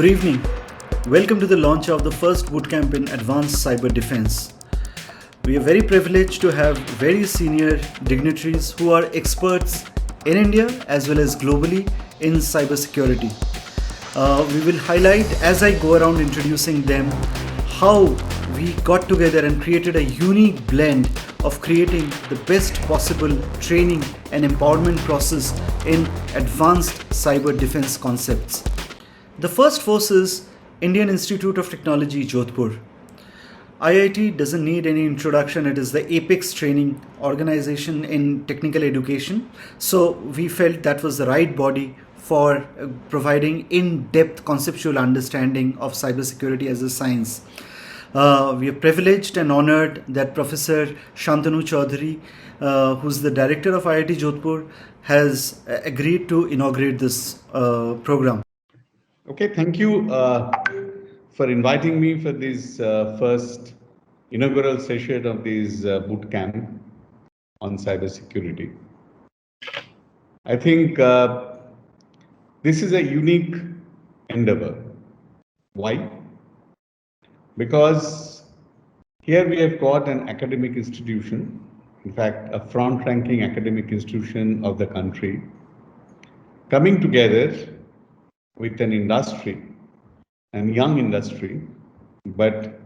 Good evening. Welcome to the launch of the first bootcamp in advanced cyber defense. We are very privileged to have very senior dignitaries who are experts in India as well as globally in cybersecurity. We will highlight as I go around introducing them how we got together and created a unique blend of creating the best possible training and empowerment process in advanced cyber defense concepts. The first force is Indian Institute of Technology Jodhpur. IIT doesn't need any introduction. It is the apex training organization in technical education. So we felt that was the right body for providing in-depth conceptual understanding of cybersecurity as a science. We are privileged and honored that Professor Shantanu Chaudhary, who's the director of IIT Jodhpur, has agreed to inaugurate this program. Okay, thank you for inviting me for this first inaugural session of this boot camp on cybersecurity. I think this is a unique endeavor. Why? Because here we have got an academic institution, in fact, a front-ranking academic institution of the country, coming together with an industry, and young industry, but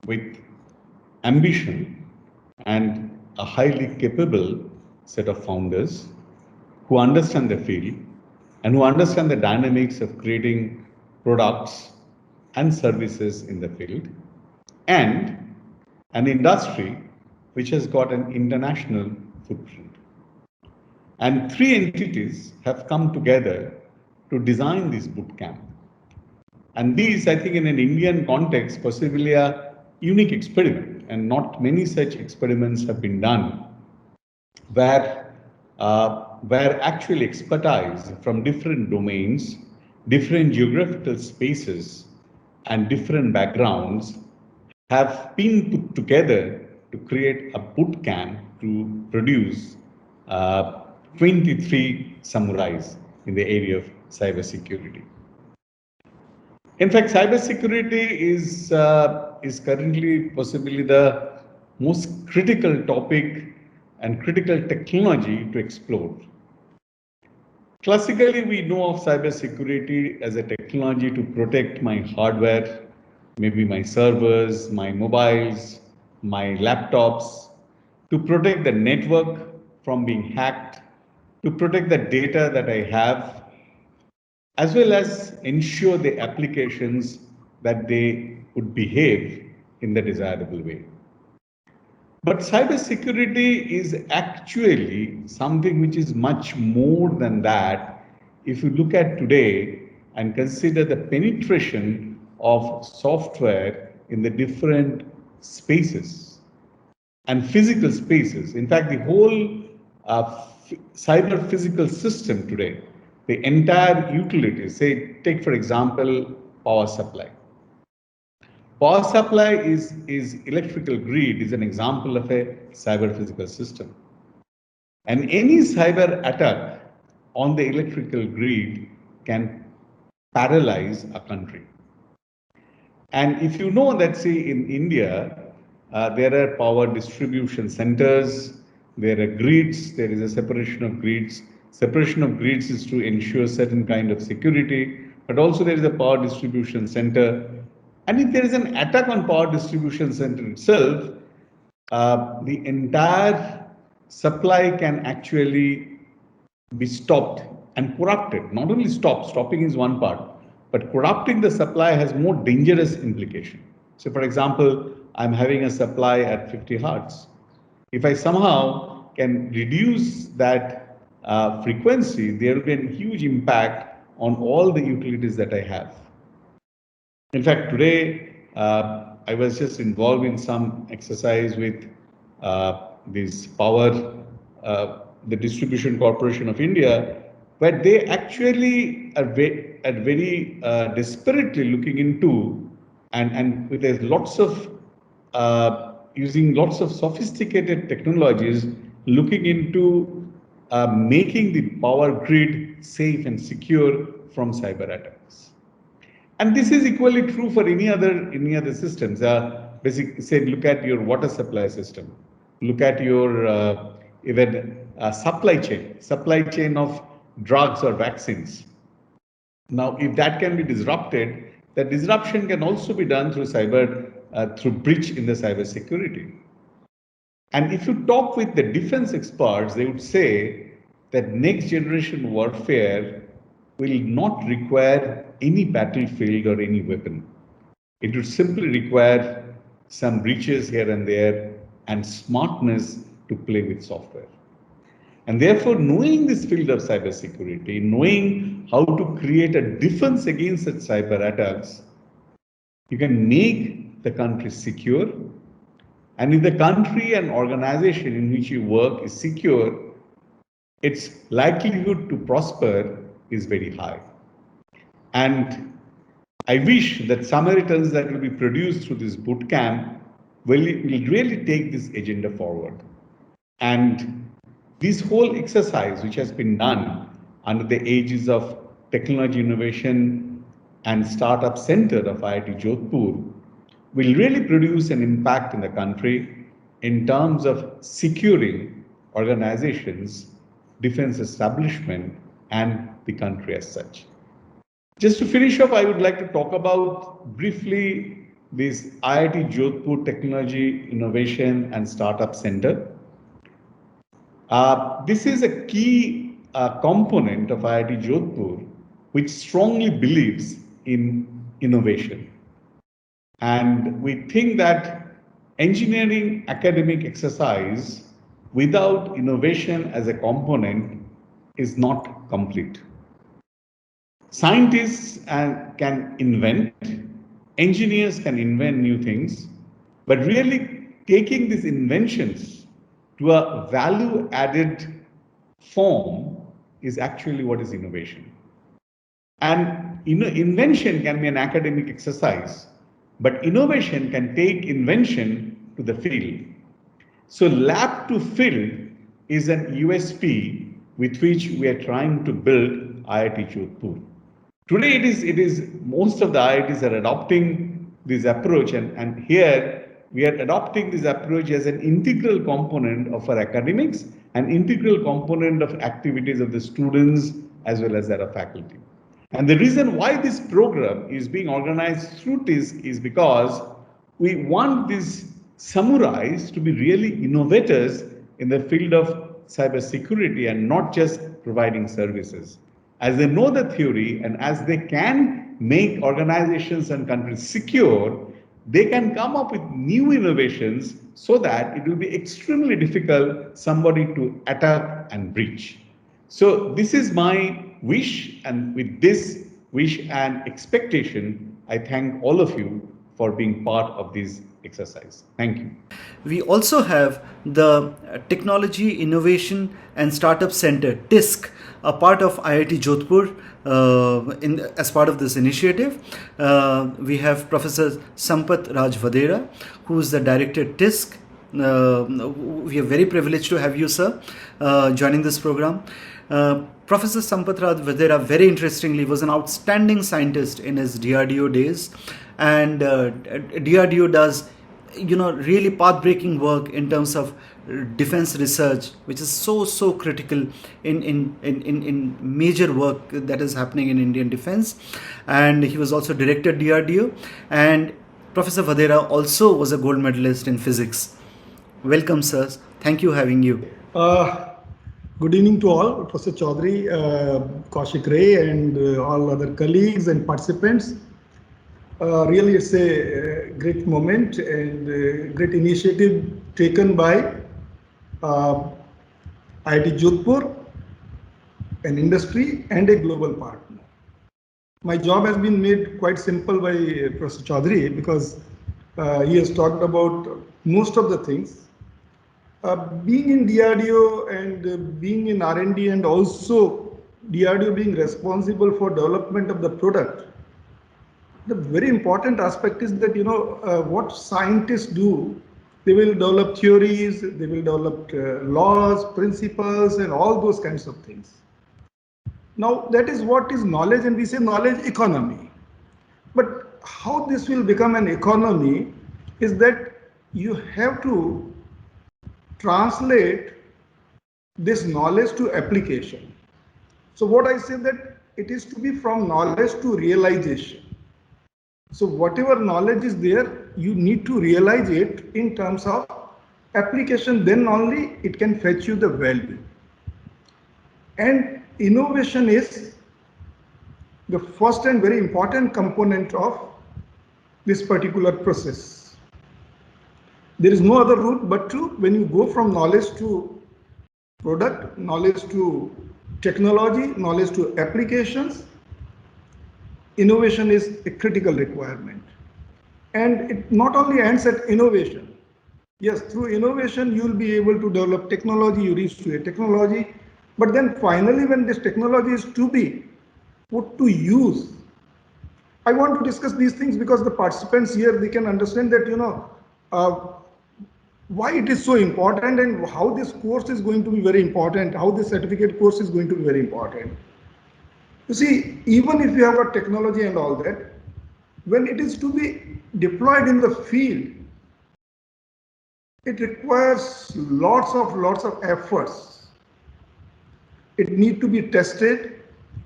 with ambition and a highly capable set of founders who understand the field and who understand the dynamics of creating products and services in the field, and an industry which has got an international footprint. And three entities have come together to design this bootcamp. And these, I think, in an Indian context, possibly a unique experiment, and not many such experiments have been done, where actual expertise from different domains, different geographical spaces, and different backgrounds have been put together to create a bootcamp to produce 23 samurais in the area of cybersecurity. In fact, cybersecurity is currently possibly the most critical topic and critical technology to explore. Classically, we know of cybersecurity as a technology to protect my hardware, maybe my servers, my mobiles, my laptops, to protect the network from being hacked, to protect the data that I have, as well as ensure the applications that they would behave in the desirable way. But cybersecurity is actually something which is much more than that. If you look at today and consider the penetration of software in the different spaces and physical spaces. In fact, the whole cyber physical system today, the entire utility, say, take for example, power supply. Power supply is electrical grid is an example of a cyber physical system. And any cyber attack on the electrical grid can paralyze a country. And if you know that, say, in India, there are power distribution centers, there are grids, there is a separation of grids. Separation of grids is to ensure certain kind of security, but also there is a power distribution center. And if there is an attack on power distribution center itself, the entire supply can actually be stopped and corrupted. Not only stopping is one part, but corrupting the supply has more dangerous implication. So for example, I'm having a supply at 50 hertz. If I somehow can reduce that frequency, there will be a huge impact on all the utilities that I have. In fact, today I was just involved in some exercise with this power, the Distribution Corporation of India, where they actually are very desperately looking into and with lots of using lots of sophisticated technologies, looking into making the power grid safe and secure from cyber attacks. And this is equally true for any other systems. Say, look at your water supply system. Look at your even supply chain of drugs or vaccines. Now, if that can be disrupted, the disruption can also be done through breach in the cyber security. And if you talk with the defense experts, they would say that next generation warfare will not require any battlefield or any weapon. It would simply require some breaches here and there and smartness to play with software. And therefore, knowing this field of cybersecurity, knowing how to create a defense against such cyber attacks, you can make the country secure. And if the country and organization in which you work is secure, its likelihood to prosper is very high. And I wish that Samaritans that will be produced through this boot camp will really take this agenda forward. And this whole exercise, which has been done under the aegis of Technology Innovation and Startup Center of IIT Jodhpur, will really produce an impact in the country in terms of securing organizations, defense establishment, and the country as such. Just to finish up, I would like to talk about briefly this IIT Jodhpur Technology Innovation and Startup Center. This is a key component of IIT Jodhpur, which strongly believes in innovation. And we think that engineering academic exercise without innovation as a component is not complete. Scientists can invent, engineers can invent new things, but really taking these inventions to a value added form is actually what is innovation. And invention can be an academic exercise, but innovation can take invention to the field. So lab to field is an USP with which we are trying to build IIT Jodhpur. Today it is most of the IITs are adopting this approach, and here we are adopting this approach as an integral component of our academics, an integral component of activities of the students as well as their faculty. And the reason why this program is being organized through TISC is because we want these samurais to be really innovators in the field of cybersecurity and not just providing services. As they know the theory and as they can make organizations and countries secure, they can come up with new innovations so that it will be extremely difficult somebody to attack and breach. So this is my wish, and with this wish and expectation, I thank all of you for being part of this exercise. Thank you. We also have the Technology Innovation and Startup Center, TISC, a part of IIT Jodhpur as part of this initiative. We have Professor Sampath Raj Vadera, who is the director at TISC. We are very privileged to have you, sir, joining this program. Professor Sampath Raj Vadera, very interestingly, was an outstanding scientist in his DRDO days, and DRDO does really path-breaking work in terms of defense research, which is so critical in major work that is happening in Indian defense. And he was also director at DRDO, and Professor Vadera also was a gold medalist in physics. Welcome, sirs. Thank you for having you. Good evening to all, Professor Chaudhary, Kaushik Ray, and all other colleagues and participants. Really, it's a great moment and a great initiative taken by IIT Jodhpur, an industry and a global partner. My job has been made quite simple by Professor Chaudhary because he has talked about most of the things. Being in DRDO and being in R&D, and also DRDO being responsible for development of the product, the very important aspect is that what scientists do, they will develop theories, they will develop laws, principles, and all those kinds of things. Now that is what is knowledge, and we say knowledge economy. how this will become an economy is that you have to translate this knowledge to application. So what I say that it is to be from knowledge to realization. So whatever knowledge is there, you need to realize it in terms of application, then only it can fetch you the value. And innovation is the first and very important component of this particular process. There is no other route but to, when you go from knowledge to product, knowledge to technology, knowledge to applications, innovation is a critical requirement. And it not only ends at innovation. Yes, through innovation, you will be able to develop technology, you reach to a technology, but then finally when this technology is to be put to use, I want to discuss these things because the participants here, they can understand that, why it is so important and how this course is going to be very important, how this certificate course is going to be very important. You see, even if you have a technology and all that, when it is to be deployed in the field, it requires lots of efforts. It needs to be tested.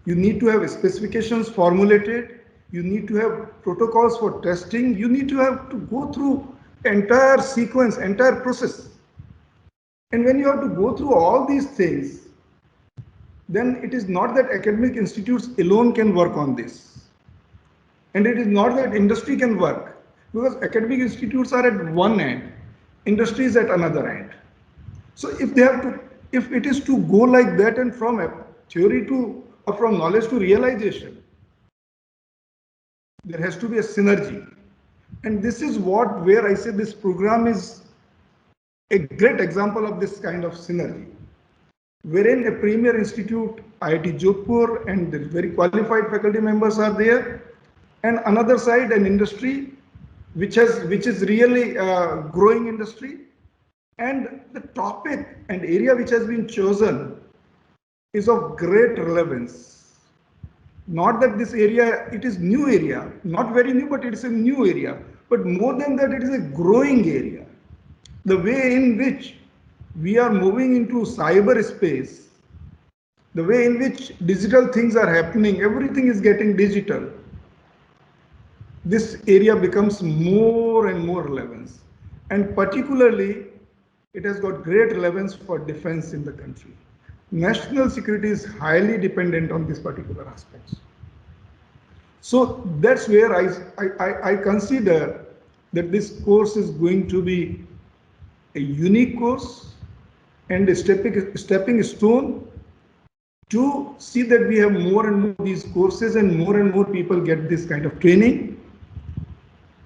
You need to have specifications formulated. You need to have protocols for testing. You need to have to go through entire sequence, entire process. And when you have to go through all these things, then it is not that academic institutes alone can work on this. And it is not that industry can work, because academic institutes are at one end, industry is at another end. So if they have to, if it is to go like that and from a theory to, or from knowledge to realization, there has to be a synergy. And this is what, where I say this program is a great example of this kind of synergy, wherein a premier institute, IIT Jodhpur, and the very qualified faculty members are there, and another side an industry which is really growing industry, and the topic and area which has been chosen is of great relevance. Not that this area, it is new area, not very new, but it is a new area. But more than that, it is a growing area. The way in which we are moving into cyberspace, the way in which digital things are happening, everything is getting digital. This area becomes more and more relevance. And particularly, it has got great relevance for defense in the country. National security is highly dependent on these particular aspects. So that's where I consider that this course is going to be a unique course and a stepping stone to see that we have more and more these courses and more people get this kind of training.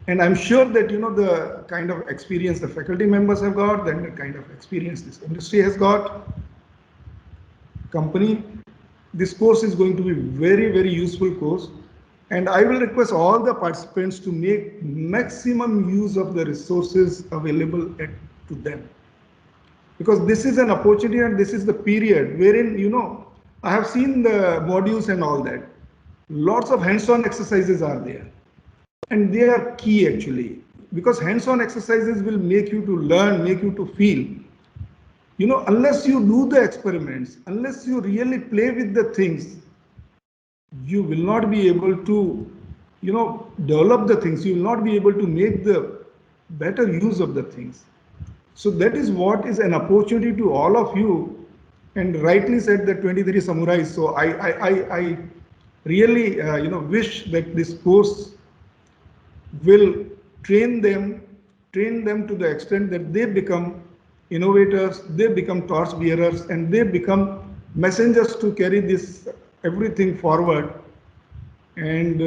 And I'm sure that the kind of experience the faculty members have got, then the kind of experience this industry has got, company, this course is going to be very useful course. And I will request all the participants to make maximum use of the resources available to them. Because this is an opportunity and this is the period wherein, I have seen the modules and all that. Lots of hands-on exercises are there. And they are key actually, because hands-on exercises will make you to learn, make you to feel. Unless you do the experiments, unless you really play with the things, you will not be able to, develop the things. You will not be able to make the better use of the things. So that is what is an opportunity to all of you. And rightly said that 23 samurais. So I really, wish that this course will train them to the extent that they become innovators, they become torch bearers, and they become messengers to carry this everything forward. And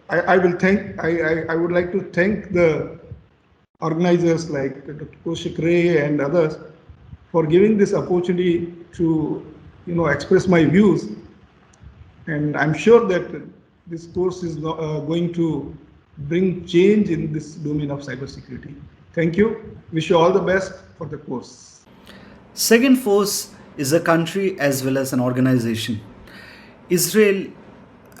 I would like to thank the organizers like Dr. Kaushik Ray and others for giving this opportunity to express my views. And I'm sure that this course is going to bring change in this domain of cybersecurity. Thank you. Wish you all the best for the course. Second force is a country as well as an organization. Israel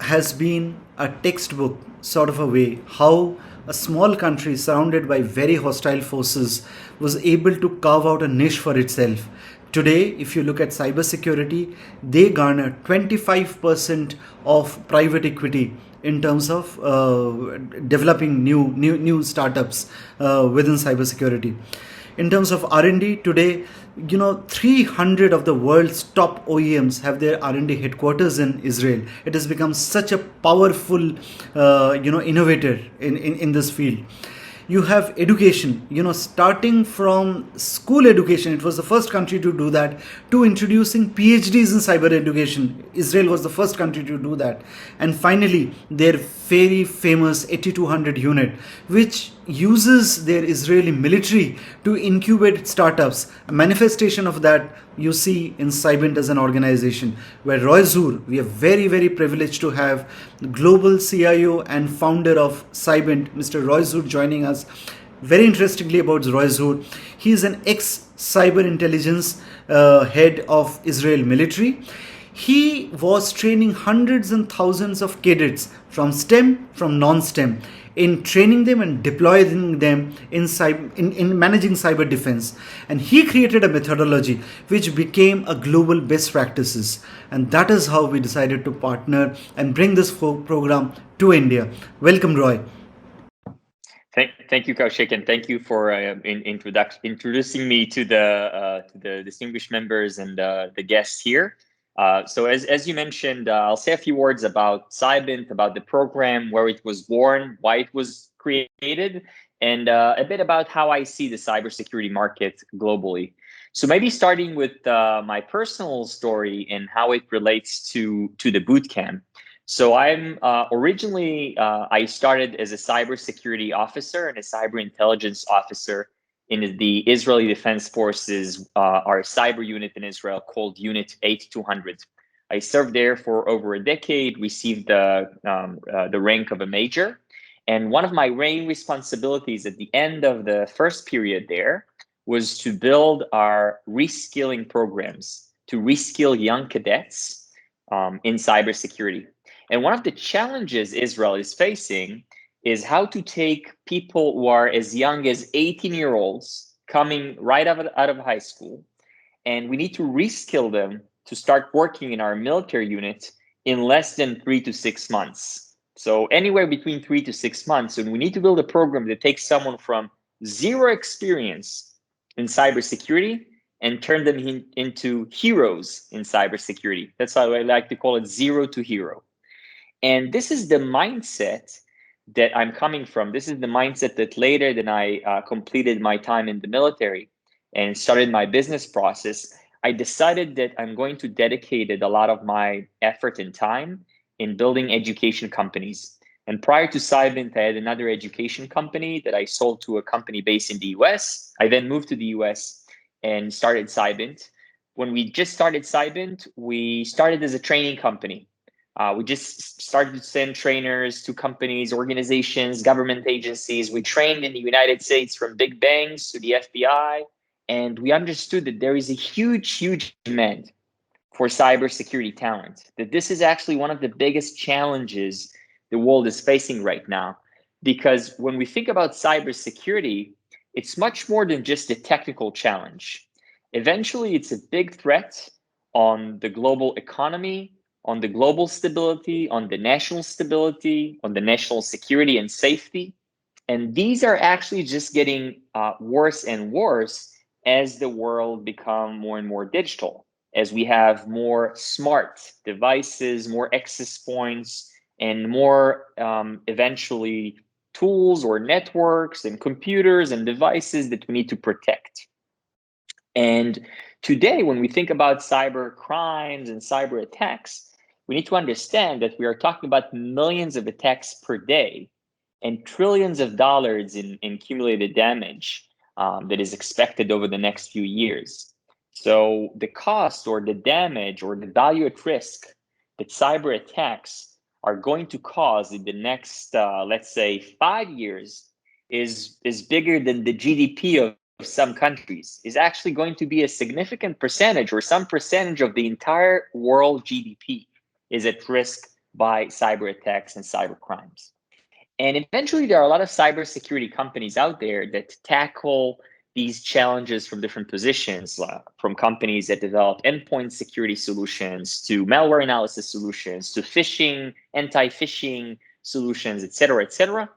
has been a textbook sort of a way how a small country surrounded by very hostile forces was able to carve out a niche for itself. Today, if you look at cybersecurity, they garner 25% of private equity in terms of developing new startups within cybersecurity. In terms of R&D today, 300 of the world's top OEMs have their R&D headquarters in Israel. It has become such a powerful innovator in this field. You have education, starting from school education. It was the first country to do that, to introducing PhDs in cyber education. Israel was the first country to do that. And finally, their very famous 8200 unit, which uses their Israeli military to incubate startups. A manifestation of that you see in Cybint as an organization, where Roy Zur, we are very, very privileged to have the global CIO and founder of Cybint, Mr. Roy Zur, joining us. Very interestingly about Roy Zur, he is an ex-cyber intelligence head of Israel military. He was training hundreds and thousands of cadets from STEM, from non-STEM, in training them and deploying them in managing cyber defense. And he created a methodology which became a global best practices. And that is how we decided to partner and bring this program to India. Welcome, Roy. Thank you, Kaushik, and thank you for introducing me to the distinguished members and the guests here. So as you mentioned, I'll say a few words about Cybint, about the program, where it was born, why it was created, and a bit about how I see the cybersecurity market globally. So maybe starting with my personal story and how it relates to the bootcamp. So I'm originally, I started as a cybersecurity officer and a cyber intelligence officer in the Israeli Defense Forces, our cyber unit in Israel called Unit 8200. I served there for over a decade, received the rank of a major. And one of my main responsibilities at the end of the first period there was to build our reskilling programs, to reskill young cadets in cybersecurity. And one of the challenges Israel is facing is how to take people who are as young as 18-year-olds coming right out of high school, and we need to reskill them to start working in our military unit in less than 3 to 6 months. So anywhere between 3 to 6 months, and we need to build a program that takes someone from zero experience in cybersecurity and turn them into heroes in cybersecurity. That's how I like to call it, zero to hero. And this is the mindset that I'm coming from. This is the mindset that later than I completed my time in the military and started my business process, I decided that I'm going to dedicate a lot of my effort and time in building education companies. And prior to Cybint, I had another education company that I sold to a company based in the US. I then moved to the US and started Cybint. When we just started Cybint, we started as a training company. We just started to send trainers to companies, organizations, government agencies. We trained in the United States from big banks to the FBI. And we understood that there is a huge demand for cybersecurity talent, that this is actually one of the biggest challenges the world is facing right now. Because when we think about cybersecurity, it's much more than just a technical challenge. Eventually, it's a big threat on the global economy, on the global stability, on the national stability, on the national security and safety. And these are actually just getting worse and worse as the world become more and more digital, as we have more smart devices, more access points, and more eventually tools or networks and computers and devices that we need to protect. And today, when we think about cyber crimes and cyber attacks, we need to understand that we are talking about millions of attacks per day and trillions of dollars in cumulated damage that is expected over the next few years. So the cost or the damage or the value at risk that cyber attacks are going to cause in the next, let's say, 5 years is bigger than the GDP of some countries, is actually going to be a significant percentage or some percentage of the entire world GDP is at risk by cyber attacks and cyber crimes. And eventually, there are a lot of cybersecurity companies out there that tackle these challenges from different positions, from companies that develop endpoint security solutions to malware analysis solutions to phishing, anti-phishing solutions, et cetera,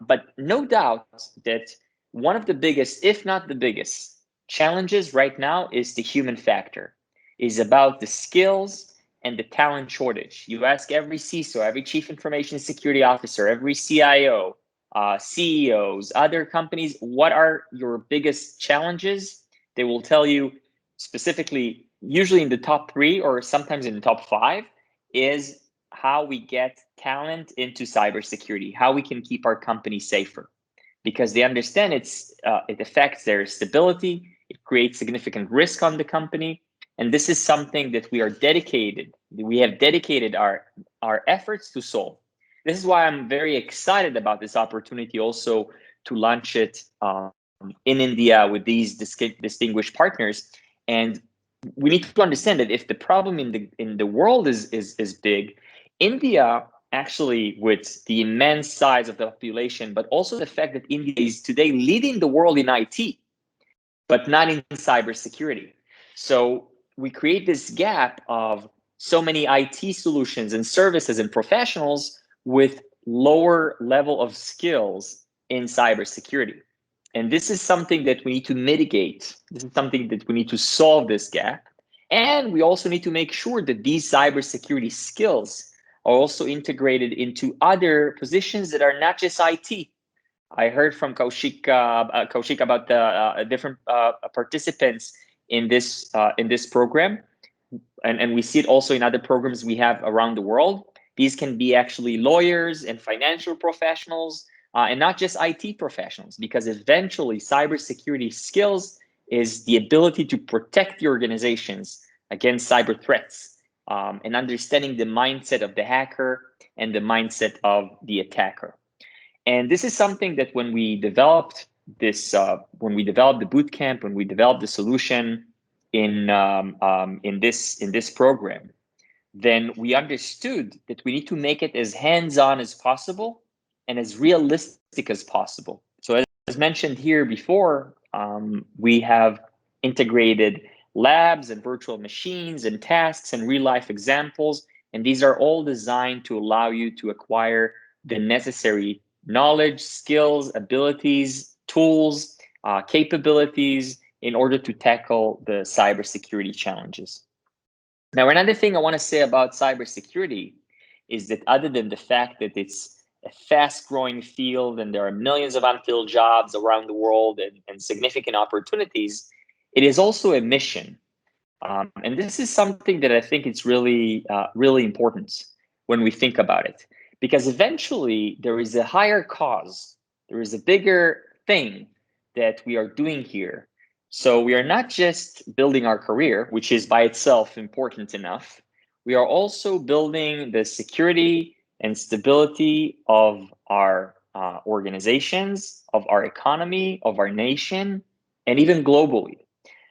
but no doubt that one of the biggest, if not the biggest, challenges right now is the human factor, is about the skills and the talent shortage. You ask every CISO, every chief information security officer, every CIO, CEOs, other companies, what are your biggest challenges? They will tell you specifically, usually in the top 3 or sometimes in the top 5, is how we get talent into cybersecurity, how we can keep our company safer, because they understand it affects their stability, it creates significant risk on the company, and this is something that we have dedicated our efforts to solve. This is why I'm very excited about this opportunity also to launch it in India with these distinguished partners. And we need to understand that if the problem in the world is big, India actually, with the immense size of the population, but also the fact that India is today leading the world in IT, but not in cybersecurity. So we create this gap of so many IT solutions and services and professionals with lower level of skills in cybersecurity. And this is something that we need to mitigate. This is something that we need to solve this gap. And we also need to make sure that these cybersecurity skills are also integrated into other positions that are not just IT. I heard from Kaushik about the different participants in this program, and we see it also in other programs we have around the world. These can be actually lawyers and financial professionals, and not just IT professionals, because eventually cybersecurity skills is the ability to protect the organizations against cyber threats, and understanding the mindset of the hacker and the mindset of the attacker. And this is something that when we developed this, when we developed the bootcamp, when we developed the solution in this program, then we understood that we need to make it as hands-on as possible and as realistic as possible. So as mentioned here before, we have integrated labs and virtual machines and tasks and real-life examples, and these are all designed to allow you to acquire the necessary knowledge, skills, abilities, tools, capabilities in order to tackle the cybersecurity challenges. Now, another thing I want to say about cybersecurity is that other than the fact that it's a fast-growing field and there are millions of unfilled jobs around the world and significant opportunities, it is also a mission. And this is something that I think it's really, really important when we think about it. Because eventually there is a higher cause, there is a bigger thing that we are doing here. So we are not just building our career, which is by itself important enough. We are also building the security and stability of our organizations, of our economy, of our nation, and even globally.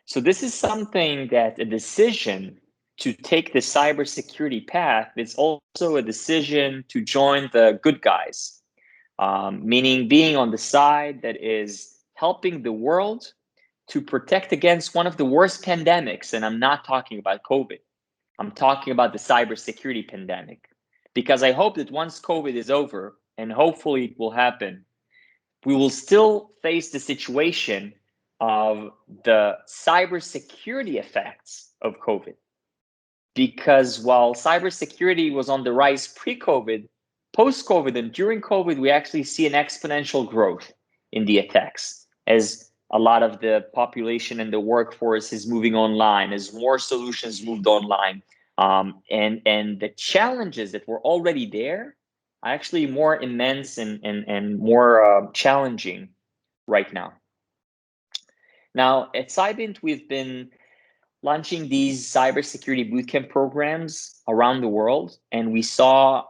So this is something that a decision to take the cybersecurity path is also a decision to join the good guys, meaning being on the side that is helping the world to protect against one of the worst pandemics. And I'm not talking about COVID. I'm talking about the cybersecurity pandemic. Because I hope that once COVID is over, and hopefully it will happen, we will still face the situation of the cybersecurity effects of COVID. Because while cybersecurity was on the rise pre-COVID, post-COVID and during COVID, we actually see an exponential growth in the attacks as a lot of the population and the workforce is moving online, as more solutions moved online. And the challenges that were already there are actually more immense and more challenging right now. Now, at Cybint, we've been launching these cybersecurity bootcamp programs around the world, and we saw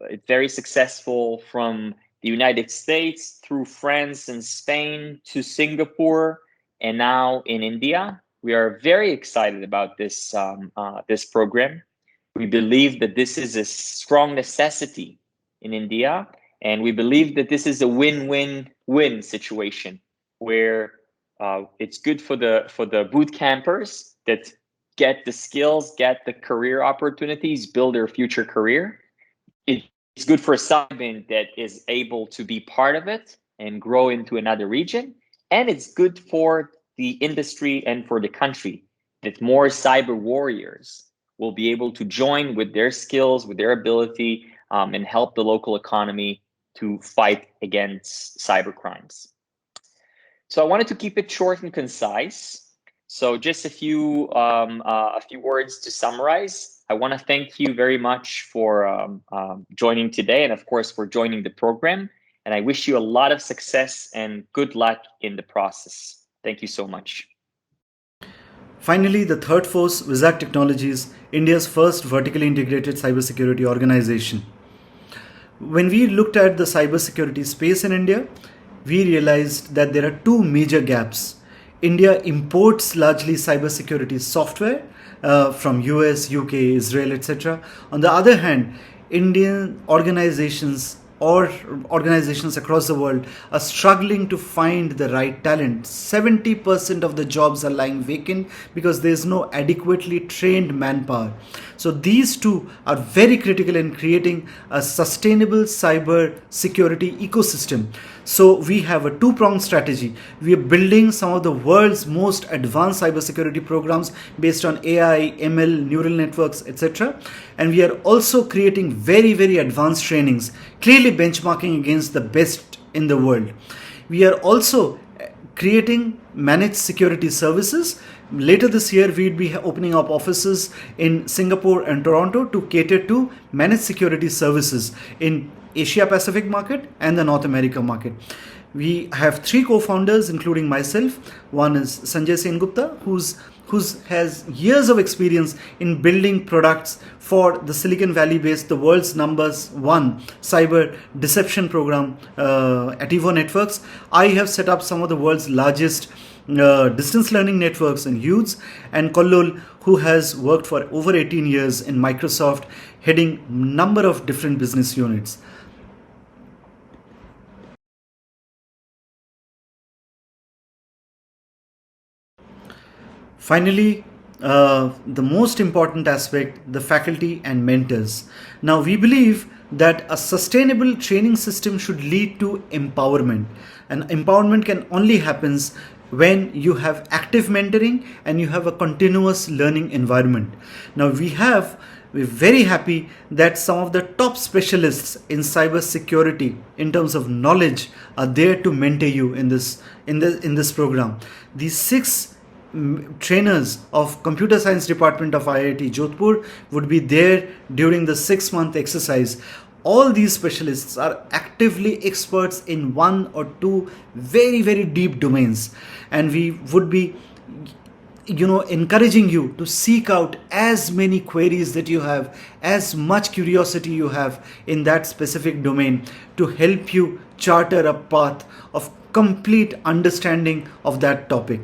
it very successful from the United States through France and Spain to Singapore, and now in India. We are very excited about this this program We believe that this is a strong necessity in India, and we believe that this is a win-win-win situation where it's good for the boot campers that get the skills, get the career opportunities, build their future career. It's good for Cybint that is able to be part of it and grow into another region. And it's good for the industry and for the country that more cyber warriors will be able to join with their skills, with their ability, and help the local economy to fight against cyber crimes. So I wanted to keep it short and concise. So just a few words to summarize. I want to thank you very much for joining today, and of course for joining the program. And I wish you a lot of success and good luck in the process. Thank you so much. Finally, the third force, WhizHack Technologies, India's first vertically integrated cybersecurity organization. When we looked at the cybersecurity space in India, we realized that there are two major gaps. India imports largely cybersecurity software from US, UK, Israel, etc. On the other hand, Indian organizations or organizations across the world are struggling to find the right talent. 70% of the jobs are lying vacant because there is no adequately trained manpower. So these two are very critical in creating a sustainable cyber security ecosystem. So we have a two-pronged strategy. We are building some of the world's most advanced cybersecurity programs based on AI, ML, neural networks, etc. And we are also creating very, very advanced trainings, clearly benchmarking against the best in the world. We are also creating managed security services. Later this year, we'll be opening up offices in Singapore and Toronto to cater to managed security services in Asia Pacific market and the North America market. We have three co-founders, including myself. One is Sanjay Sengupta, who has years of experience in building products for the Silicon Valley based, the world's #1 cyber deception program at Evo Networks. I have set up some of the world's largest distance learning networks in Hughes, and Kollol, who has worked for over 18 years in Microsoft, heading number of different business units. Finally, the most important aspect, the faculty and mentors. Now, we believe that a sustainable training system should lead to empowerment, and empowerment can only happen when you have active mentoring and you have a continuous learning environment. Now, we're very happy that some of the top specialists in cybersecurity in terms of knowledge are there to mentor you in this program. These 6 trainers of computer science department of IIT Jodhpur would be there during the 6-month exercise. All these specialists are actively experts in 1 or 2 very, very deep domains, and we would be encouraging you to seek out as many queries that you have, as much curiosity you have in that specific domain, to help you charter a path of complete understanding of that topic.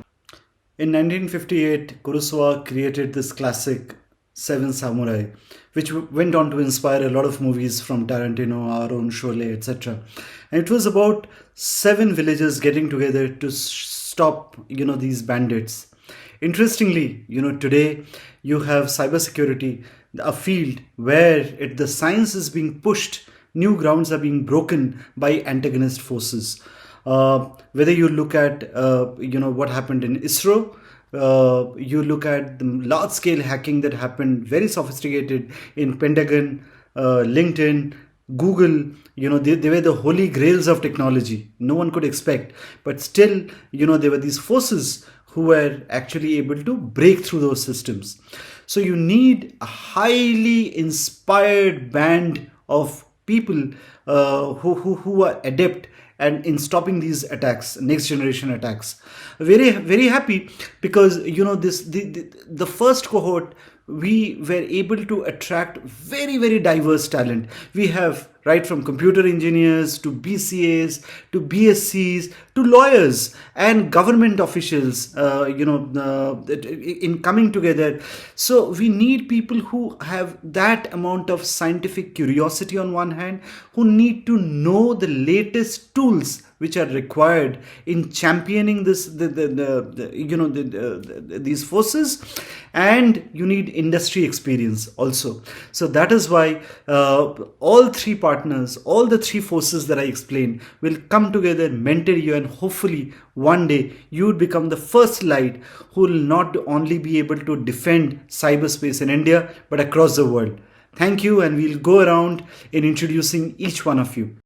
In 1958, Kurosawa created this classic Seven Samurai, which went on to inspire a lot of movies from Tarantino, Aaron, Sholay, etc. And it was about 7 villagers getting together to stop, these bandits. Interestingly, today you have cybersecurity, a field where the science is being pushed, new grounds are being broken by antagonist forces. Whether you look at what happened in ISRO, you look at the large scale hacking that happened, very sophisticated, in Pentagon, LinkedIn, Google. They were the holy grails of technology. No one could expect, but still, there were these forces who were actually able to break through those systems. So you need a highly inspired band of people who are adept and in stopping these attacks, next generation attacks. Very, very happy because the first cohort we were able to attract very, very diverse talent. We have right from computer engineers to BCAs to BScs to lawyers and government officials, in coming together. So we need people who have that amount of scientific curiosity on one hand, who need to know the latest tools which are required in championing these forces, and you need industry experience also. So that is why all three partners, all the three forces that I explained will come together, mentor you, and hopefully one day you would become the first light who will not only be able to defend cyberspace in India but across the world. Thank you, and we'll go around in introducing each one of you.